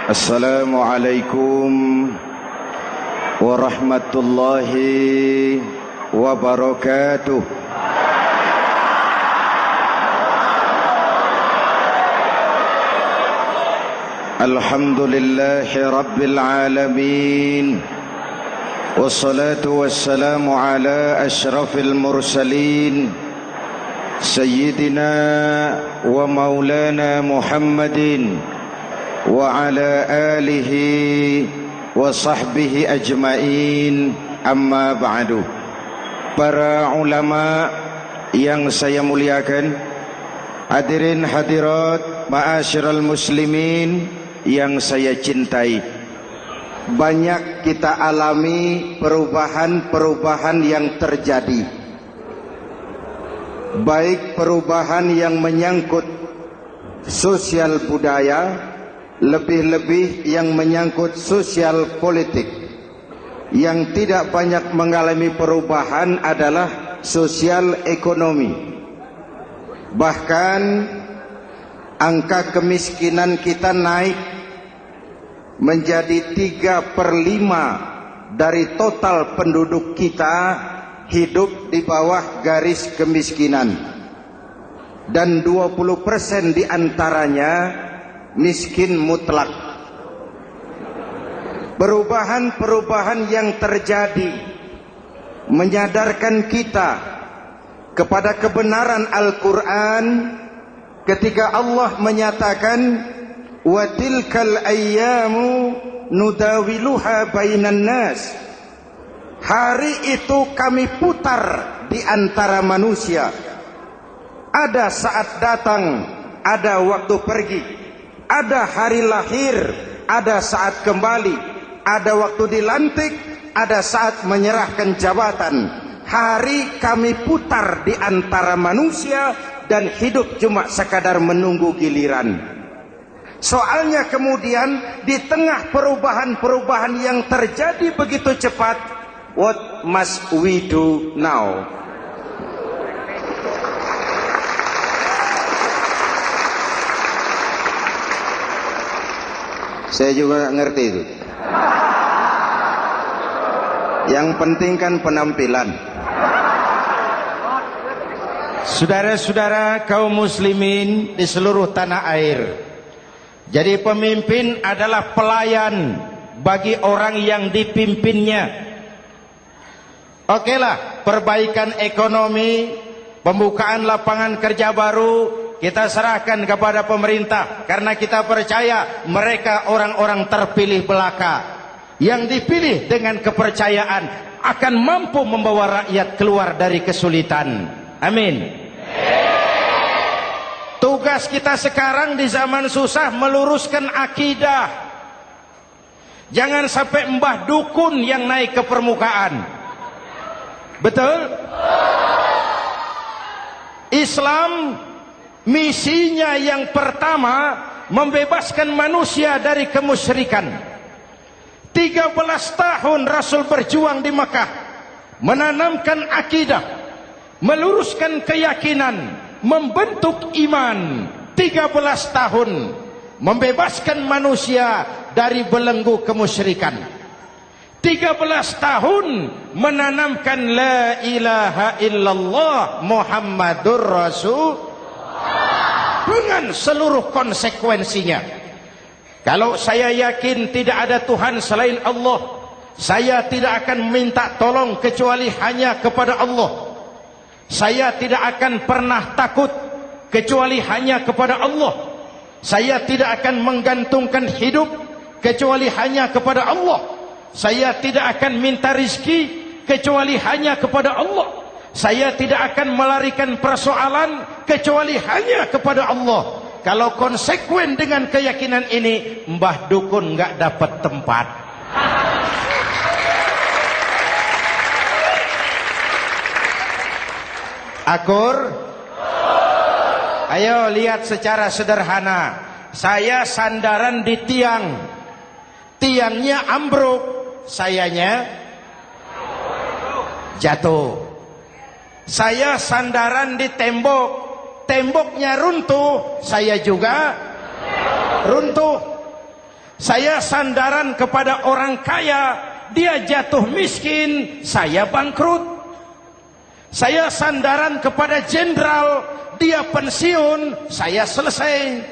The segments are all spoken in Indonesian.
Assalamualaikum warahmatullahi wabarakatuh. Alhamdulillahi rabbil alamin. Wassalatu wassalamu ala asyrafil mursalin Sayyidina wa maulana Muhammadin wa ala alihi wa sahbihi ajmain, amma ba'du. Para ulama yang saya muliakan, hadirin hadirat ma'asyiral muslimin yang saya cintai, banyak kita alami perubahan-perubahan yang terjadi, baik perubahan yang menyangkut sosial budaya, lebih-lebih yang menyangkut sosial politik. Yang tidak banyak mengalami perubahan adalah sosial ekonomi. Bahkan angka kemiskinan kita naik menjadi 3/5 dari total penduduk kita hidup di bawah garis kemiskinan, dan 20% diantaranya miskin mutlak. Perubahan-perubahan yang terjadi menyadarkan kita kepada kebenaran Al-Quran ketika Allah menyatakan wa tilkal ayyamu nudawiluha bainan nas. Hari itu kami putar di antara manusia. Ada saat datang, ada waktu pergi. Ada hari lahir, ada saat kembali. Ada waktu dilantik, ada saat menyerahkan jabatan. Hari kami putar di antara manusia dan hidup cuma sekadar menunggu giliran. Soalnya kemudian di tengah perubahan-perubahan yang terjadi begitu cepat, what must we do now? Saya juga nggak ngerti itu. Yang penting kan penampilan. Saudara-saudara kaum muslimin di seluruh tanah air, jadi pemimpin adalah pelayan bagi orang yang dipimpinnya. Okelah, perbaikan ekonomi, pembukaan lapangan kerja baru kita serahkan kepada pemerintah, karena kita percaya mereka orang-orang terpilih belaka yang dipilih dengan kepercayaan akan mampu membawa rakyat keluar dari kesulitan. Amin. Tugas kita sekarang di zaman susah meluruskan akidah. Jangan sampai mbah dukun yang naik ke permukaan. Betul? Islam misinya yang pertama membebaskan manusia dari kemusyrikan. 13 tahun Rasul berjuang di Mekah, menanamkan akidah, meluruskan keyakinan, membentuk iman. 13 tahun membebaskan manusia dari belenggu kemusyrikan. 13 tahun menanamkan la ilaha illallah Muhammadur Rasul dengan seluruh konsekuensinya. Kalau saya yakin tidak ada Tuhan selain Allah, saya tidak akan minta tolong kecuali hanya kepada Allah. Saya tidak akan pernah takut kecuali hanya kepada Allah. Saya tidak akan menggantungkan hidup kecuali hanya kepada Allah. Saya tidak akan minta rizki kecuali hanya kepada Allah. Saya tidak akan melarikan persoalan kecuali hanya kepada Allah. Kalau konsekuen dengan keyakinan ini, mbah dukun nggak dapat tempat. Akur? Ayo lihat secara sederhana. Saya sandaran di tiang, tiangnya ambruk, sayanya jatuh. Saya sandaran di tembok, temboknya runtuh, saya juga runtuh. Saya sandaran kepada orang kaya, dia jatuh miskin, saya bangkrut. Saya sandaran kepada jenderal, dia pensiun, saya selesai.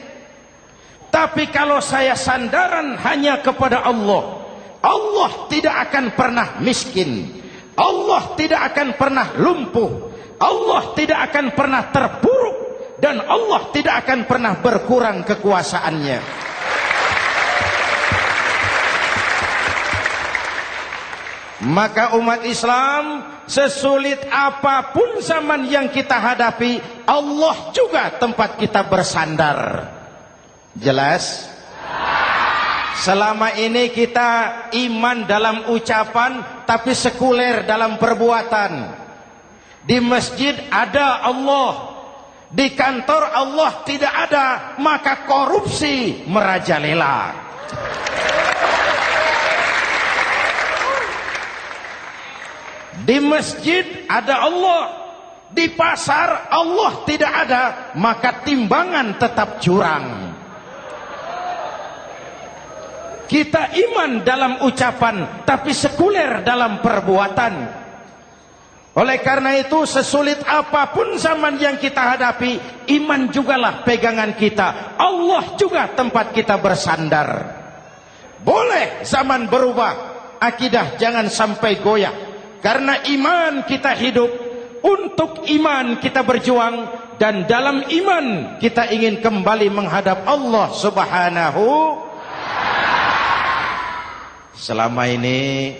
Tapi kalau saya sandaran hanya kepada Allah, Allah tidak akan pernah miskin, Allah tidak akan pernah lumpuh, Allah tidak akan pernah terpuruk, dan Allah tidak akan pernah berkurang kekuasaannya. Maka umat Islam, sesulit apapun zaman yang kita hadapi, Allah juga tempat kita bersandar. Jelas? Selama ini kita iman dalam ucapan, tapi sekuler dalam perbuatan. Di masjid ada Allah, di kantor Allah tidak ada, maka korupsi merajalela. Di masjid ada Allah, di pasar Allah tidak ada, maka timbangan tetap curang. Kita iman dalam ucapan, tapi sekuler dalam perbuatan. Oleh karena itu, sesulit apapun zaman yang kita hadapi, iman jugalah pegangan kita. Allah juga tempat kita bersandar. Boleh zaman berubah, akidah jangan sampai goyah. Karena iman kita hidup, untuk iman kita berjuang, dan dalam iman kita ingin kembali menghadap Allah Subhanahu. Selama ini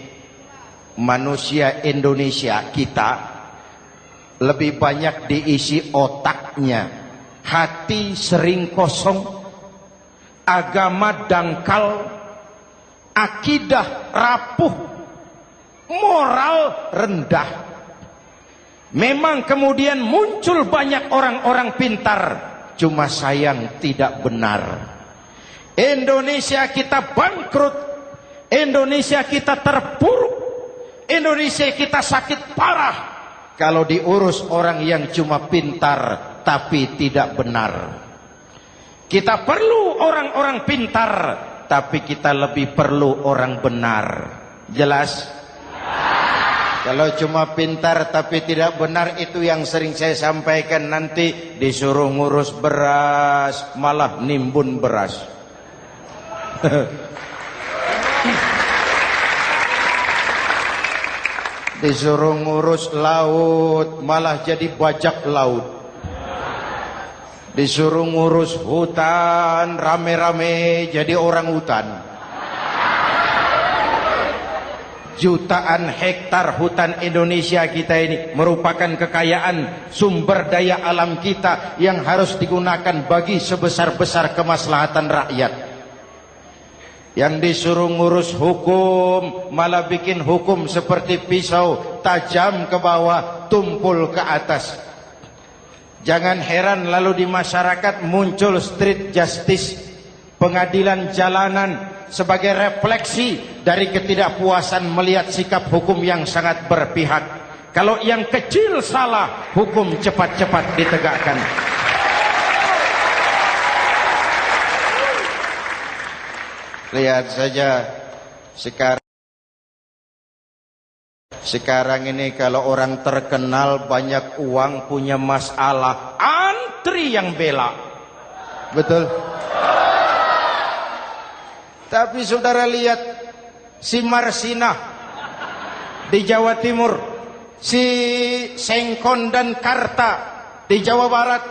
manusia Indonesia kita lebih banyak diisi otaknya, hati sering kosong, agama dangkal, akidah rapuh, moral rendah. Memang kemudian muncul banyak orang-orang pintar, cuma sayang tidak benar. Indonesia kita bangkrut, Indonesia kita terpuruk, Indonesia kita sakit parah kalau diurus orang yang cuma pintar tapi tidak benar. Kita perlu orang-orang pintar, tapi kita lebih perlu orang benar. Jelas? Kalau cuma pintar tapi tidak benar, itu yang sering saya sampaikan, nanti disuruh ngurus beras malah nimbun beras. Disuruh ngurus laut malah jadi bajak laut. Disuruh ngurus hutan rame-rame jadi orang hutan. Jutaan hektar hutan Indonesia kita ini merupakan kekayaan sumber daya alam kita yang harus digunakan bagi sebesar-besar kemaslahatan rakyat. Yang disuruh ngurus hukum malah bikin hukum seperti pisau, tajam ke bawah, tumpul ke atas. Jangan heran lalu di masyarakat muncul street justice, pengadilan jalanan, sebagai refleksi dari ketidakpuasan melihat sikap hukum yang sangat berpihak. Kalau yang kecil salah, hukum cepat-cepat ditegakkan. Lihat saja sekarang ini kalau orang terkenal banyak uang punya masalah, antri yang bela. Betul? Tapi saudara lihat si Marsinah di Jawa Timur, si Sengkon dan Karta di Jawa Barat,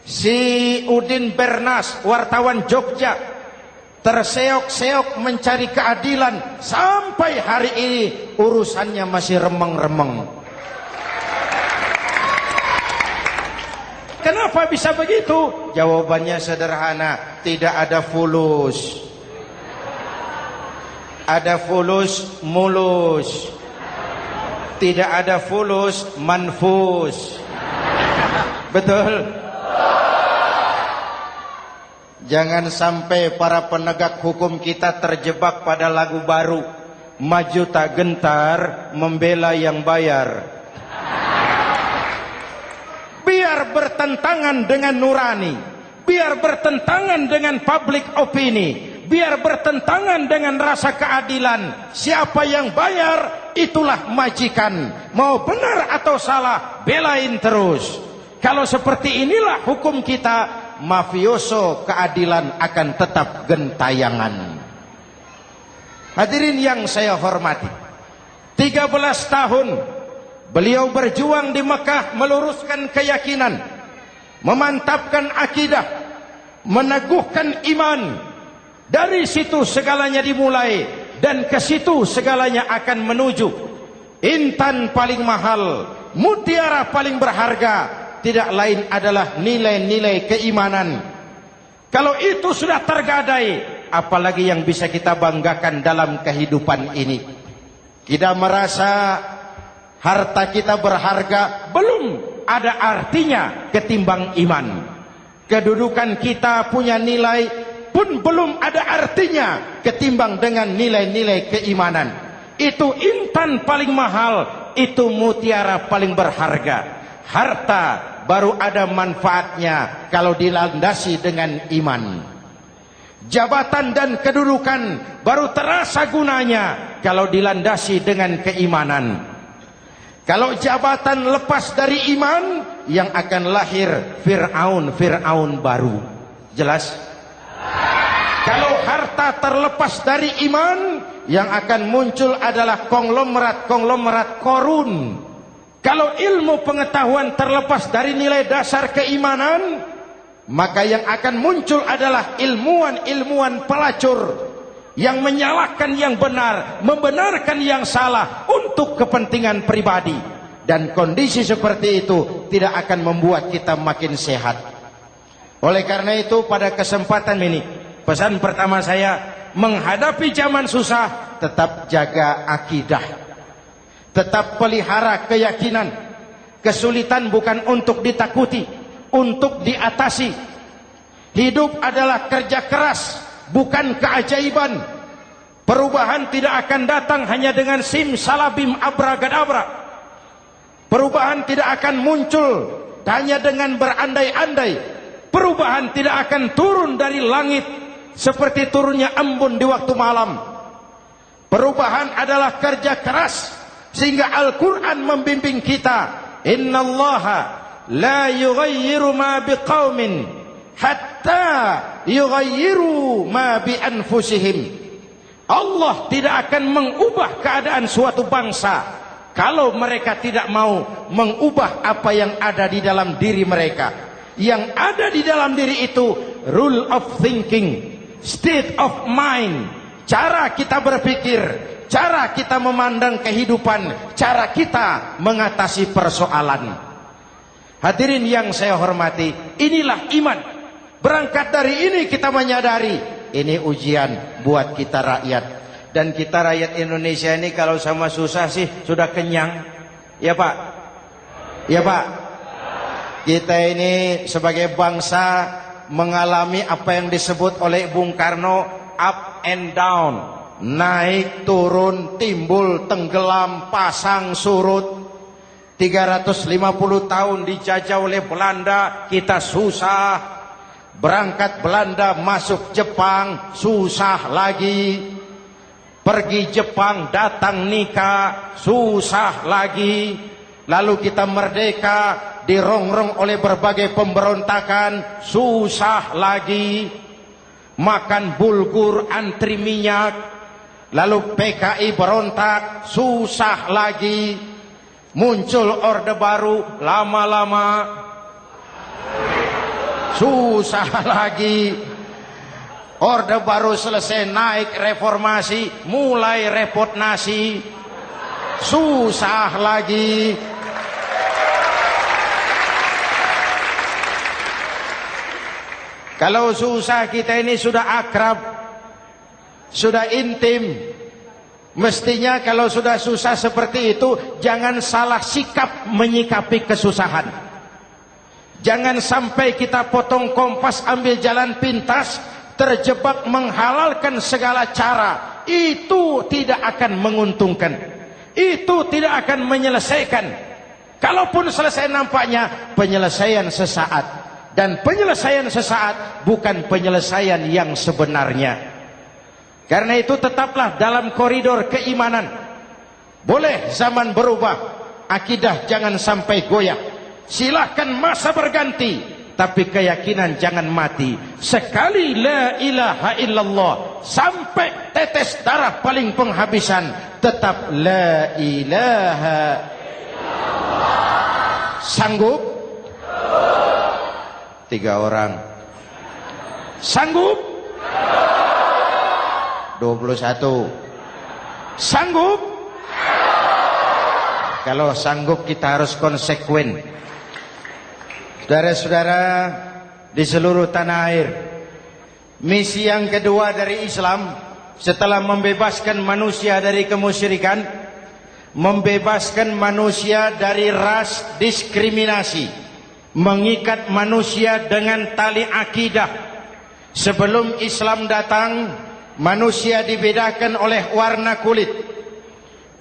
si Udin Bernas wartawan Jogja terseok-seok mencari keadilan, sampai hari ini urusannya masih remeng-remeng. Kenapa bisa begitu? Jawabannya sederhana, tidak ada fulus. Ada fulus mulus, tidak ada fulus manfus. Betul? Jangan sampai para penegak hukum kita terjebak pada lagu baru, maju tak gentar membela yang bayar. Biar bertentangan dengan nurani, biar bertentangan dengan public opini, biar bertentangan dengan rasa keadilan. Siapa yang bayar, itulah majikan. Mau benar atau salah, belain terus. Kalau seperti inilah hukum kita, mafioso keadilan akan tetap gentayangan. Hadirin yang saya hormati, 13 tahun beliau berjuang di Mekah, meluruskan keyakinan, memantapkan akidah, meneguhkan iman. Dari situ segalanya dimulai, dan ke situ segalanya akan menuju. Intan paling mahal, mutiara paling berharga, tidak lain adalah nilai-nilai keimanan. Kalau itu sudah tergadai, apalagi yang bisa kita banggakan dalam kehidupan ini? Kita merasa harta kita berharga, belum ada artinya ketimbang iman. Kedudukan kita punya nilai pun belum ada artinya ketimbang dengan nilai-nilai keimanan. Itu intan paling mahal, itu mutiara paling berharga. Harta baru ada manfaatnya kalau dilandasi dengan iman. Jabatan dan kedudukan baru terasa gunanya kalau dilandasi dengan keimanan. Kalau jabatan lepas dari iman, yang akan lahir Fir'aun baru. Jelas? Kalau harta terlepas dari iman, yang akan muncul adalah konglomerat Korun. Kalau ilmu pengetahuan terlepas dari nilai dasar keimanan, maka yang akan muncul adalah ilmuwan pelacur yang menyalahkan yang benar, membenarkan yang salah untuk kepentingan pribadi. Dan kondisi seperti itu tidak akan membuat kita makin sehat. Oleh karena itu, pada kesempatan ini, pesan pertama saya, menghadapi zaman susah, tetap jaga akidah, tetap pelihara keyakinan. Kesulitan bukan untuk ditakuti, untuk diatasi. Hidup adalah kerja keras, bukan keajaiban. Perubahan tidak akan datang hanya dengan simsalabim abragadabra. Perubahan tidak akan muncul hanya dengan berandai-andai. Perubahan tidak akan turun dari langit seperti turunnya embun di waktu malam. Perubahan adalah kerja keras, sehingga Al-Quran membimbing kita, innallaha la yughayyiru ma biqaumin hatta yughayyiru ma bi anfusihim. Allah tidak akan mengubah keadaan suatu bangsa kalau mereka tidak mau mengubah apa yang ada di dalam diri mereka. Yang ada di dalam diri itu rule of thinking, state of mind, cara kita berpikir, cara kita memandang kehidupan, cara kita mengatasi persoalan. Hadirin yang saya hormati, inilah iman. Berangkat dari ini kita menyadari, ini ujian buat kita rakyat. Dan kita rakyat Indonesia ini kalau sama susah sih sudah kenyang. Ya Pak? Ya Pak? Kita ini sebagai bangsa mengalami apa yang disebut oleh Bung Karno up and down. Naik, turun, timbul, tenggelam, pasang, surut. 350 tahun dijajah oleh Belanda, kita susah. Berangkat Belanda masuk Jepang, susah lagi. Pergi Jepang, datang nikah, susah lagi. Lalu kita merdeka, dirongrong oleh berbagai pemberontakan, susah lagi. Makan bulgur, antri minyak. Lalu PKI berontak, susah lagi. Muncul orde baru, lama-lama susah lagi. Orde baru selesai, naik reformasi, mulai repot nasi, susah lagi. Kalau susah kita ini sudah akrab, sudah intim. Mestinya kalau sudah susah seperti itu, jangan salah sikap menyikapi kesusahan. Jangan sampai kita potong kompas, ambil jalan pintas, terjebak menghalalkan segala cara. Itu tidak akan menguntungkan. Itu tidak akan menyelesaikan. Kalaupun selesai nampaknya penyelesaian sesaat. Dan penyelesaian sesaat bukan penyelesaian yang sebenarnya. Karena itu tetaplah dalam koridor keimanan. Boleh zaman berubah, akidah jangan sampai goyah. Silahkan masa berganti, tapi keyakinan jangan mati. Sekali la ilaha illallah, sampai tetes darah paling penghabisan, tetap la ilaha illallah. Sanggup? 3 orang. Sanggup? 21. Sanggup? Kalau sanggup kita harus konsekuen. Saudara-saudara di seluruh tanah air, misi yang kedua dari Islam setelah membebaskan manusia dari kemusyrikan, membebaskan manusia dari ras diskriminasi, mengikat manusia dengan tali akidah. Sebelum Islam datang, manusia dibedakan oleh warna kulit,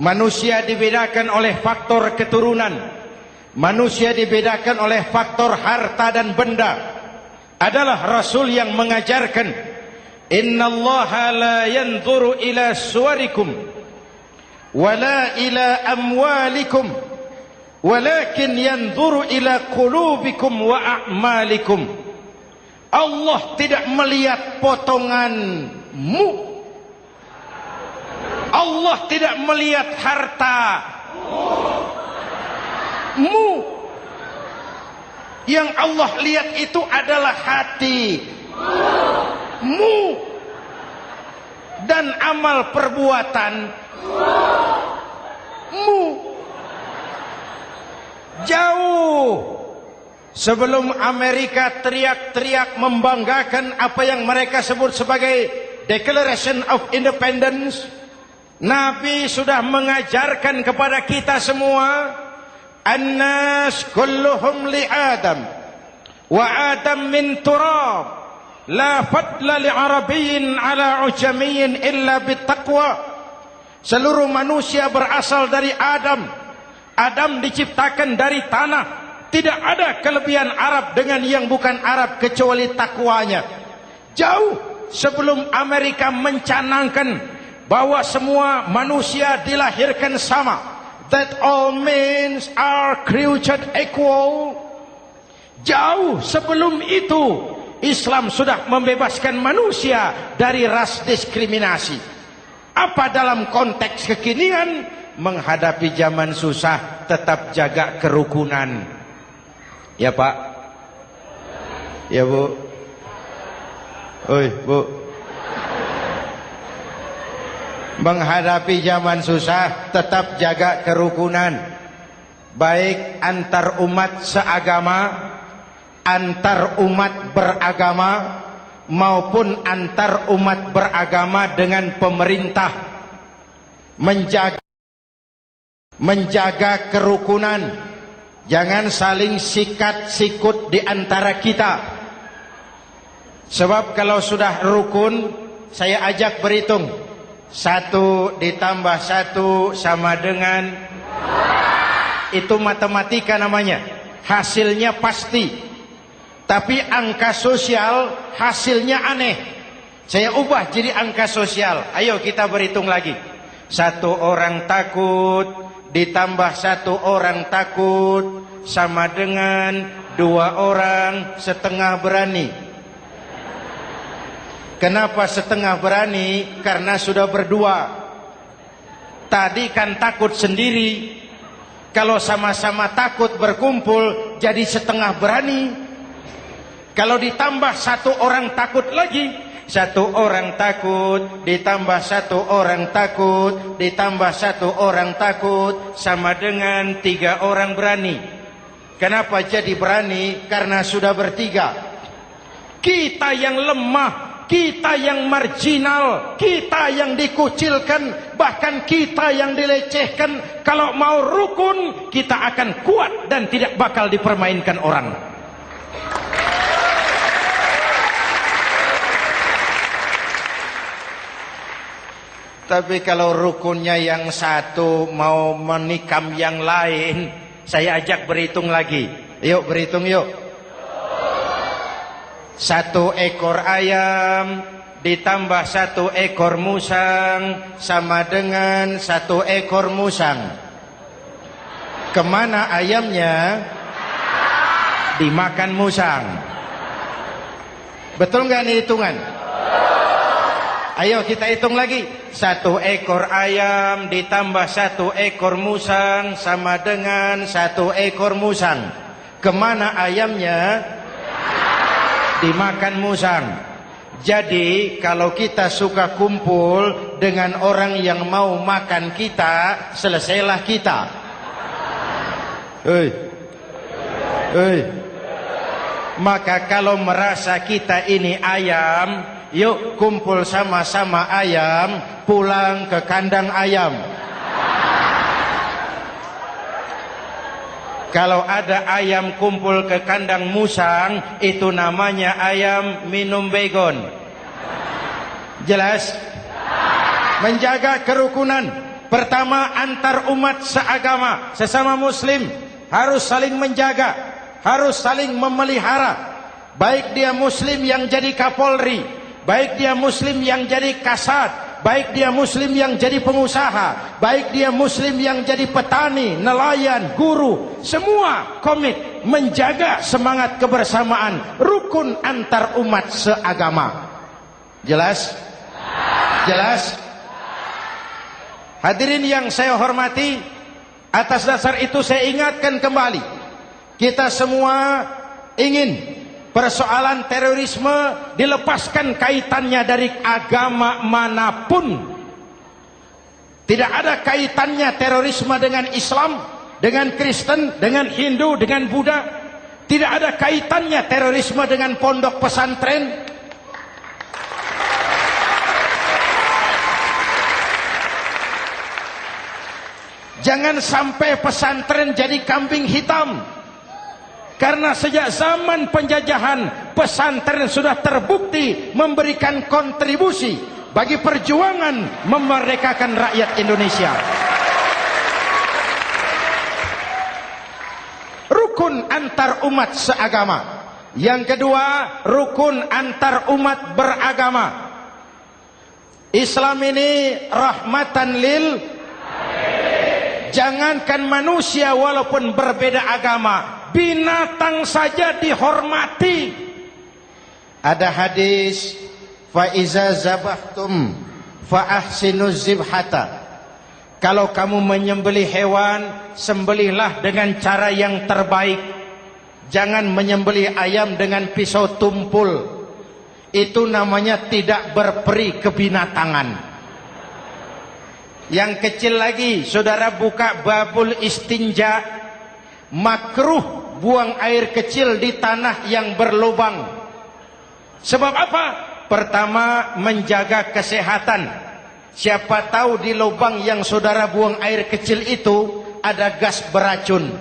manusia dibedakan oleh faktor keturunan, manusia dibedakan oleh faktor harta dan benda. Adalah Rasul yang mengajarkan, innallaha la yanzuru ila suwarikum wala ila amwalikum walakin yanzuru ila qulubikum wa a'malikum. Allah tidak melihat potonganmu, Allah tidak melihat hartamu. Yang Allah lihat itu adalah hatimu dan amal perbuatanmu. Jauh sebelum Amerika teriak-teriak membanggakan apa yang mereka sebut sebagai Declaration of Independence, Nabi sudah mengajarkan kepada kita semua, An-nas kulluhum li Adam wa Adam min turab, la fadla li Arabiyyin ala ujamiyyin illa bittaqwa. Seluruh manusia berasal dari Adam. Adam diciptakan dari tanah. Tidak ada kelebihan Arab dengan yang bukan Arab kecuali takwanya. Jauh sebelum Amerika mencanangkan bahwa semua manusia dilahirkan sama, that all men are created equal. Jauh sebelum itu Islam sudah membebaskan manusia dari ras diskriminasi. Apa dalam konteks kekinian? Menghadapi zaman susah, tetap jaga kerukunan. Ya Pak, ya Bu, oi Bu. Menghadapi zaman susah, tetap jaga kerukunan, baik antar umat seagama, antar umat beragama, maupun antar umat beragama dengan pemerintah. Menjaga kerukunan. Jangan saling sikat sikut di antara kita. Sebab kalau sudah rukun, saya ajak berhitung. 1 ditambah 1 sama dengan, itu matematika namanya. Hasilnya pasti. Tapi angka sosial hasilnya aneh. Saya ubah jadi angka sosial. Ayo kita berhitung lagi. 1 orang takut ditambah 1 orang takut sama dengan 2 orang setengah berani. Kenapa setengah berani? Karena sudah berdua. Tadi kan takut sendiri. Kalau sama-sama takut berkumpul jadi setengah berani. Kalau ditambah 1 orang takut lagi, 1 orang takut ditambah 1 orang takut ditambah 1 orang takut sama dengan 3 orang berani. Kenapa jadi berani? Karena sudah bertiga. Kita yang lemah, kita yang marginal, kita yang dikucilkan, bahkan kita yang dilecehkan, kalau mau rukun kita akan kuat dan tidak bakal dipermainkan orang. Tapi kalau rukunnya yang satu mau menikam yang lain, saya ajak berhitung lagi. Yuk berhitung yuk. 1 ekor ayam ditambah 1 ekor musang sama dengan 1 ekor musang. Kemana ayamnya? Dimakan musang. Betul nggak nih hitungan? Ayo kita hitung lagi. 1 ekor ayam ditambah 1 ekor musang sama dengan 1 ekor musang. Kemana ayamnya? Dimakan musang. Jadi kalau kita suka kumpul dengan orang yang mau makan kita, selesailah kita. Maka kalau merasa kita ini ayam, yuk kumpul sama-sama ayam, pulang ke kandang ayam. Kalau ada ayam kumpul ke kandang musang, itu namanya ayam minum baygon. Jelas? Menjaga kerukunan. Pertama, antar umat seagama, sesama muslim harus saling menjaga, harus saling memelihara. Baik dia muslim yang jadi kapolri, baik dia muslim yang jadi kasat, baik dia muslim yang jadi pengusaha, baik dia muslim yang jadi petani, nelayan, guru, semua komit menjaga semangat kebersamaan, rukun antar umat seagama. Jelas? Jelas? Hadirin yang saya hormati, atas dasar itu saya ingatkan kembali, kita semua ingin persoalan terorisme dilepaskan kaitannya dari agama manapun. Tidak ada kaitannya terorisme dengan Islam, dengan Kristen, dengan Hindu, dengan Buddha. Tidak ada kaitannya terorisme dengan pondok pesantren. Jangan sampai pesantren jadi kambing hitam. Karena sejak zaman penjajahan, pesantren sudah terbukti memberikan kontribusi bagi perjuangan memerdekakan rakyat Indonesia. Rukun antar umat seagama. Yang kedua, rukun antar umat beragama. Islam ini rahmatan lil. Jangankan manusia walaupun berbeda agama, binatang saja dihormati. Ada hadis, fa iza zabahtum fa ahsinuz zibhata. Kalau kamu menyembelih hewan, sembelihlah dengan cara yang terbaik. Jangan menyembelih ayam dengan pisau tumpul. Itu namanya tidak berperi kebinatangan. Yang kecil lagi, saudara buka babul istinja, makruh buang air kecil di tanah yang berlubang. Sebab apa? Pertama, menjaga kesehatan. Siapa tahu di lubang yang saudara buang air kecil itu ada gas beracun.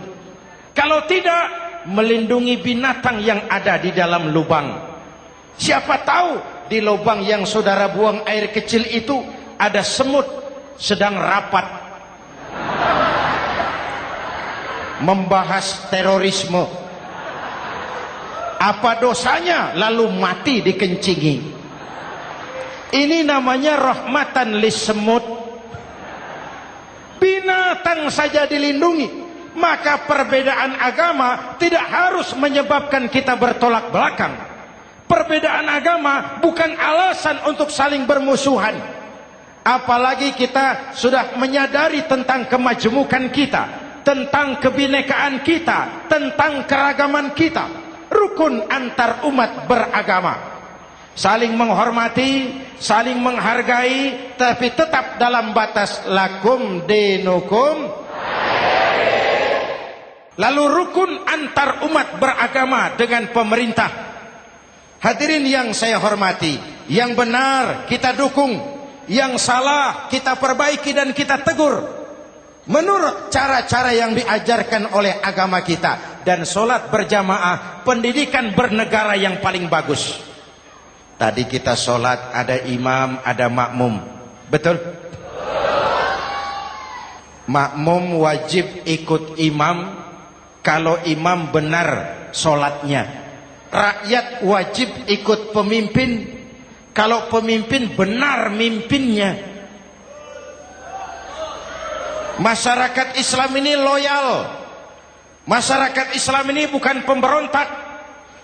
Kalau tidak, melindungi binatang yang ada di dalam lubang. Siapa tahu di lubang yang saudara buang air kecil itu ada semut sedang rapat membahas terorisme. Apa dosanya lalu mati dikencingi? Ini namanya rahmatan lis semut. Binatang saja dilindungi. Maka perbedaan agama tidak harus menyebabkan kita bertolak belakang. Perbedaan agama bukan alasan untuk saling bermusuhan. Apalagi kita sudah menyadari tentang kemajemukan kita, tentang kebinekaan kita, tentang keragaman kita. Rukun antar umat beragama. Saling menghormati, saling menghargai, tapi tetap dalam batas lakum dinukum. Lalu rukun antar umat beragama dengan pemerintah. Hadirin yang saya hormati, yang benar kita dukung, yang salah kita perbaiki dan kita tegur menurut cara-cara yang diajarkan oleh agama kita. Dan sholat berjamaah, pendidikan bernegara yang paling bagus. Tadi kita sholat ada imam, ada makmum, betul? Makmum wajib ikut imam kalau imam benar sholatnya. Rakyat wajib ikut pemimpin kalau pemimpin benar mimpinnya. Masyarakat Islam ini loyal. Masyarakat Islam ini bukan pemberontak.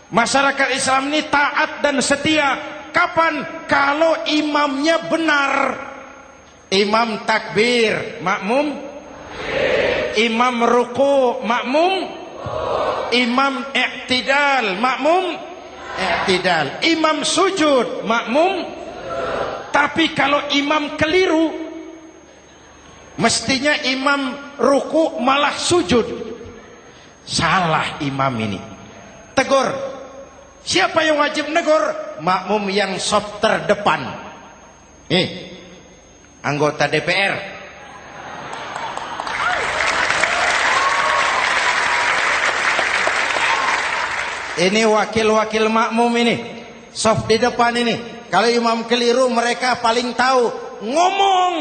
Masyarakat Islam ini taat dan setia. Kapan? Kalau imamnya benar. Imam takbir, makmum. Imam ruku, makmum. Imam i'tidal, makmum. I'tidal. Imam sujud, makmum. Tapi kalau imam keliru, mestinya imam ruku malah sujud. Salah imam ini. Tegur. Siapa yang wajib negur? Makmum yang saf terdepan. Anggota DPR. Ini wakil-wakil makmum ini. Saf di depan ini. Kalau imam keliru mereka paling tahu. Ngomong.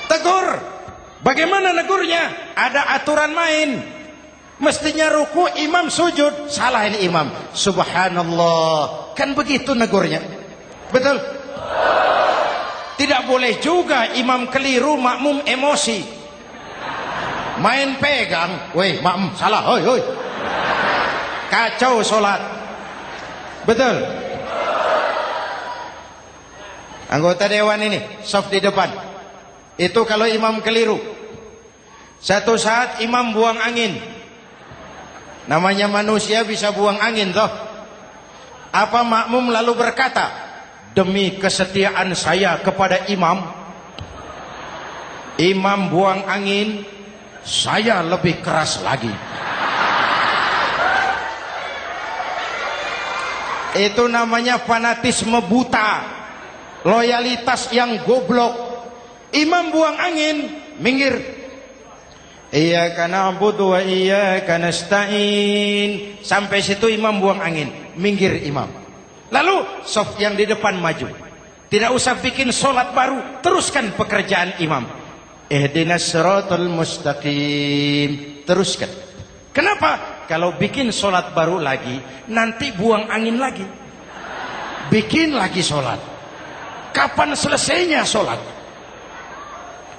Tegur. Bagaimana negurnya? Ada aturan main. Mestinya ruku, imam sujud. Salah ini imam. Subhanallah. Kan begitu negurnya. Betul? Tidak boleh juga imam keliru, makmum emosi. Main pegang. Woi, makmum salah. Hoi, hoi. Kacau sholat. Betul? Anggota dewan ini, saf di depan. Itu kalau imam keliru. Satu saat imam buang angin. Namanya manusia bisa buang angin toh. Apa makmum lalu berkata, demi kesetiaan saya kepada imam, imam buang angin, saya lebih keras lagi. Itu namanya fanatisme buta, loyalitas yang goblok. Imam buang angin, minggir. Iyyaka na'budu wa iyyaka nasta'in. Sampai situ imam buang angin, minggir imam. Lalu saf yang di depan maju. Tidak usah bikin solat baru, teruskan pekerjaan imam. Ihdinas siratal mustaqim. Teruskan. Kenapa? Kalau bikin solat baru lagi, nanti buang angin lagi. Bikin lagi solat. Kapan selesainya solat?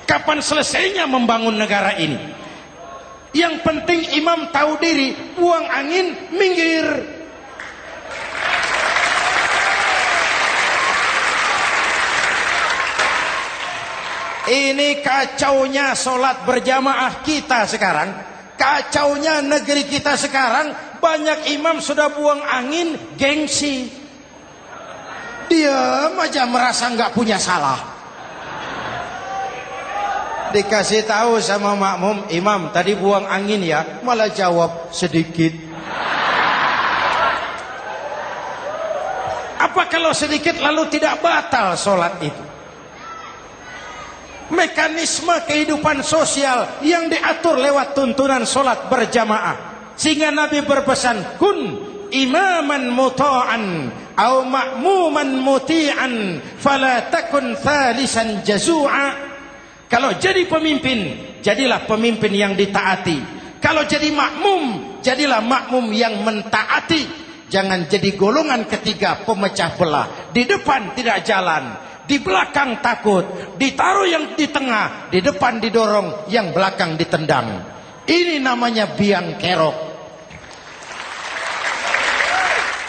Kapan selesainya membangun negara ini? Yang penting imam tahu diri, buang angin, minggir. Ini kacaunya solat berjamaah kita sekarang. Kacaunya negeri kita sekarang. Banyak imam sudah buang angin, gengsi. Diam aja merasa nggak punya salah. Dikasih tahu sama makmum, imam tadi buang angin ya, malah jawab sedikit. Apa kalau sedikit lalu tidak batal solat itu? Mekanisme kehidupan sosial yang diatur lewat tuntunan solat berjamaah. Sehingga Nabi berpesan, kun imaman muta'an au ma'muman muti'an fala takun thalisan jazu'a. Kalau jadi pemimpin, jadilah pemimpin yang ditaati. Kalau jadi makmum, jadilah makmum yang mentaati. Jangan jadi golongan ketiga pemecah belah. Di depan tidak jalan, di belakang takut, ditaruh yang di tengah, di depan didorong, yang belakang ditendang. Ini namanya biang kerok.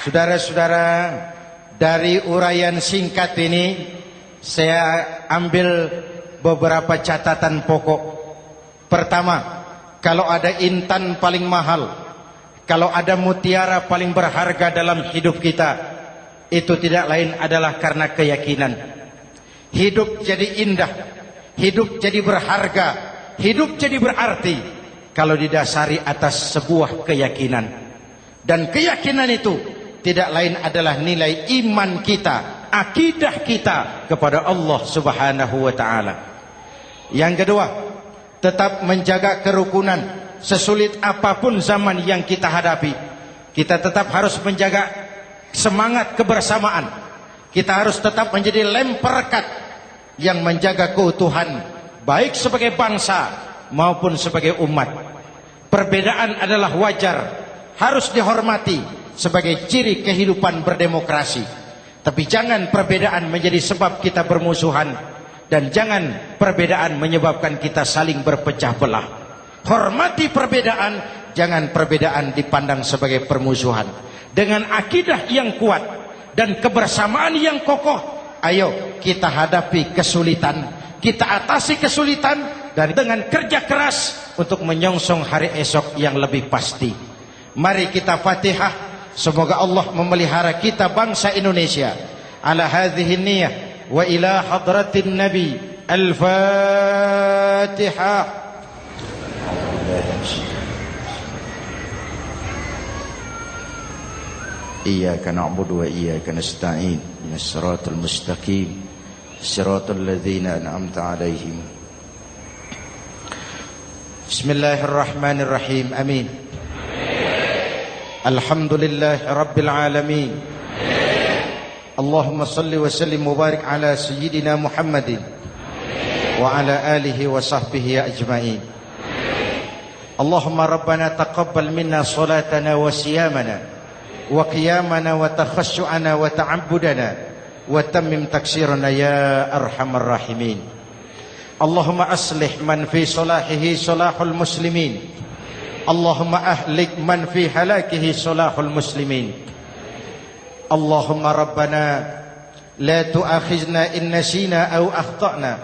Saudara-saudara, dari uraian singkat ini saya ambil beberapa catatan pokok. Pertama, kalau ada intan paling mahal, kalau ada mutiara paling berharga dalam hidup kita, itu tidak lain adalah karena keyakinan. Hidup jadi indah, hidup jadi berharga, hidup jadi berarti kalau didasari atas sebuah keyakinan. Dan keyakinan itu tidak lain adalah nilai iman kita, akidah kita kepada Allah Subhanahu wa ta'ala. Yang kedua, tetap menjaga kerukunan. Sesulit apapun zaman yang kita hadapi, kita tetap harus menjaga semangat kebersamaan. Kita harus tetap menjadi lem perekat yang menjaga keutuhan, baik sebagai bangsa maupun sebagai umat. Perbedaan adalah wajar, harus dihormati, sebagai ciri kehidupan berdemokrasi. Tapi jangan perbedaan menjadi sebab kita bermusuhan, dan jangan perbedaan menyebabkan kita saling berpecah belah. Hormati perbedaan, jangan perbedaan dipandang sebagai permusuhan. Dengan akidah yang kuat dan kebersamaan yang kokoh, ayo kita hadapi kesulitan, kita atasi kesulitan, dan dengan kerja keras untuk menyongsong hari esok yang lebih pasti. Mari kita Fatihah. Semoga Allah memelihara kita bangsa Indonesia. Ala hadhihi niyah wa ila hadratin Nabi. Al-Fatihah. Iyyaka na'budu wa iyyaka nasta'in. Ihdinas siratal mustaqim. Siratal ladzina an'amta 'alaihim. Bismillahirrahmanirrahim. Amin. Alhamdulillah Rabbil Alamin. Allahumma salli wa sallim mubarak ala Sayyidina Muhammadin wa ala alihi wa sahbihi ajma'in. Allahumma Rabbana taqabbal minna salatana wa siyamana wa qiyamana wa takhashu'ana wa ta'abbudana wa tammim taksirana ya arhamar rahimin. Allahumma aslih man fi salahihi salahul muslimin. Allahumma ahlik man fi halakihi salahul muslimin. Allahumma Rabbana la tu'akhizna in nasina aw akhtana.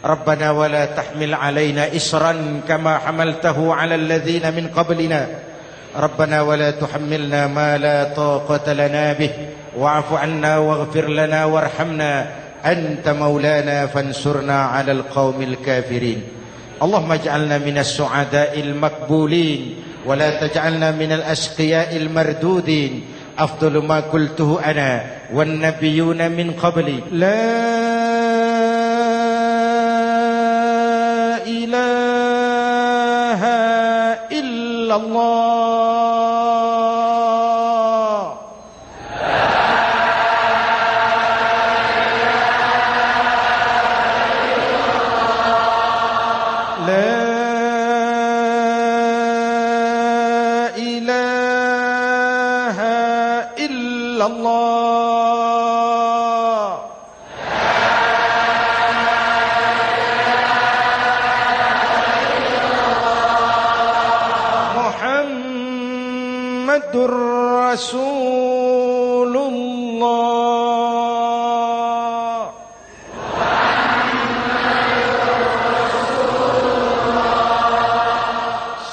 Rabbana wa la tahmil alaina isran kama hamaltahu ala alladhina min qablina. Rabbana wa la tuhammilna ma la taqata lana bih wa'fu 'anna waghfir lana warhamna anta maulana fansurna 'alal qaumil kafirin. Allahumma ij'alna minas su'ada'il makbulin wa la taj'alna minal ashqiya'il mardudin. Afdalu ma qultuhu ana wan nabiyyuna min qabli. La ilaha illallah. Muhammadur Rasulullah.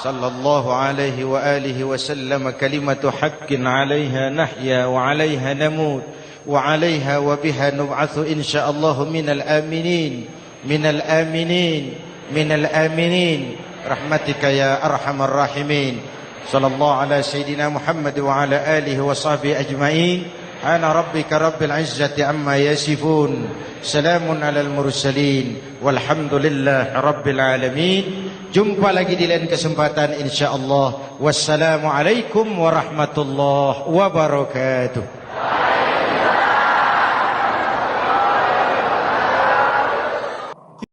Sallallahu alaihi wa alihi wa sallam. Kalimatu haqqin 'alaiha nahya wa 'alaiha namut wa 'alaiha wa biha nub'atsu insyaallah minal aminin minal aminin minal aminin rahmatika ya arhamar rahimin. Sallallahu ala sayyidina Muhammad wa ala alihi wa sahbihi ajma'in. Ana rabbika rabbil izzati amma yasifun. Salamun alal mursalin walhamdulillah rabbil alamin. Jumpa lagi di lain kesempatan insyaallah. Wassalamualaikum warahmatullahi wabarakatuh.